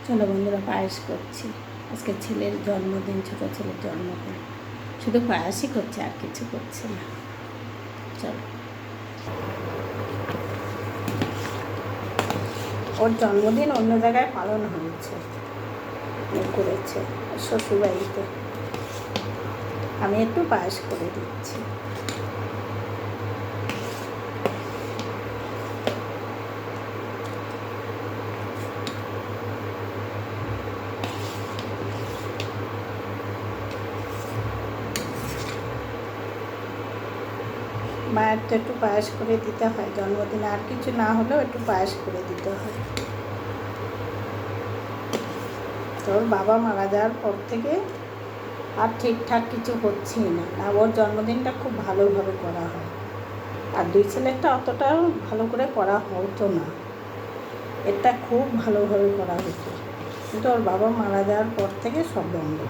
চলো বন্ধুরা, পায়েস করছি। আজকে ছেলের জন্মদিন, ছোটো ছেলের জন্মদিন। শুধু পায়েসই করছে, আর কিছু করছে না। চলো, ওর জন্মদিন অন্য জায়গায় পালন হয়েছে, করেছে শ্বশুরবাড়িতে। আমি একটু পায়েস করে দিচ্ছি। মায়ের তো একটু পায়েস করে দিতে হয় জন্মদিনে, আর কিছু না হলেও একটু পায়েস করে দিতে হয়। তোর বাবা মারা যাওয়ার পর থেকে আর ঠিকঠাক কিছু হচ্ছেই না। ওর জন্মদিনটা খুব ভালোভাবে করা হয়, আর দুই ছেলেরটা অতটাও ভালো করে করা হতো না। এটা খুব ভালোভাবে করা হতো, কিন্তু ওর বাবা মারা যাওয়ার পর থেকে সব বন্ধ।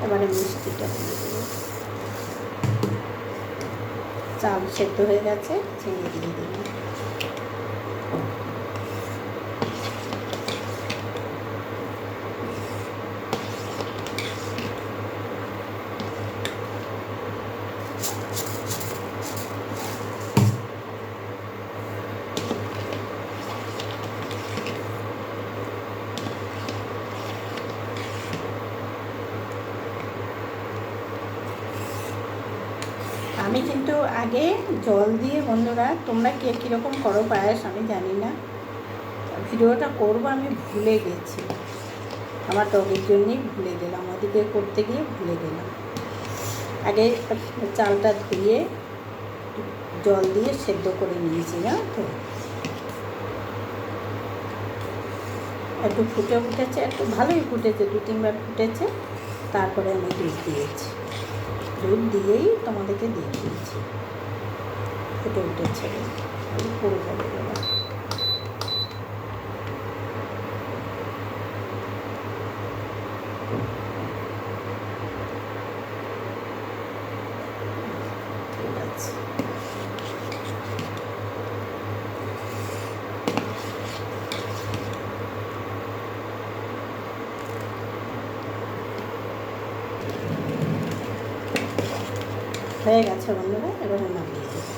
এবারে মিষ্টিটা দিয়ে দেবো। চাল সেদ্ধ হয়ে গেছে, চিনি দিয়ে দেবো। আমি কিন্তু আগে জল দিয়ে, বন্ধুরা তোমরা কে কীরকম করো পায়েস আমি জানি না, ভিডিওটা করবো আমি ভুলে গেছি। আমার টকের জন্যই ভুলে গেলাম, ওদিকে করতে গিয়ে ভুলে গেলাম। আগে চালটা ধুয়ে জল দিয়ে সেদ্ধ করে নিয়েছি, জানো তো। একটু ফুটে উঠেছে, একটু ভালোই ফুটেছে, 2-3 বার ফুটেছে। তারপরে আমি দুধ দিয়েছি, দুধ দিয়েই তোমাদেরকে দেখিয়েছি। ফুটে উঠেছে, পুরো যাবে এবার। ঠিক আছে, হয়ে গেছে বন্ধুরা, এবারে নামিয়ে দেবো।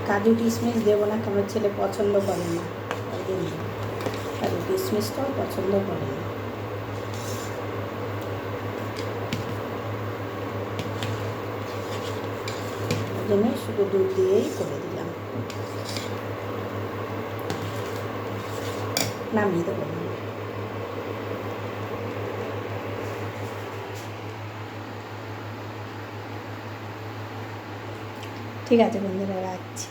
কাজু কিশমিশ দেবো না, কারণ ছেলে পছন্দ করে না, ওই জন্য কাজু কিশমিশটাও পছন্দ করে না। ওই জন্যই শুধু দুধ দিয়েই করে দিলাম। নামিয়ে দেবো। ঠিক আছে বন্ধুরা, রাখছি।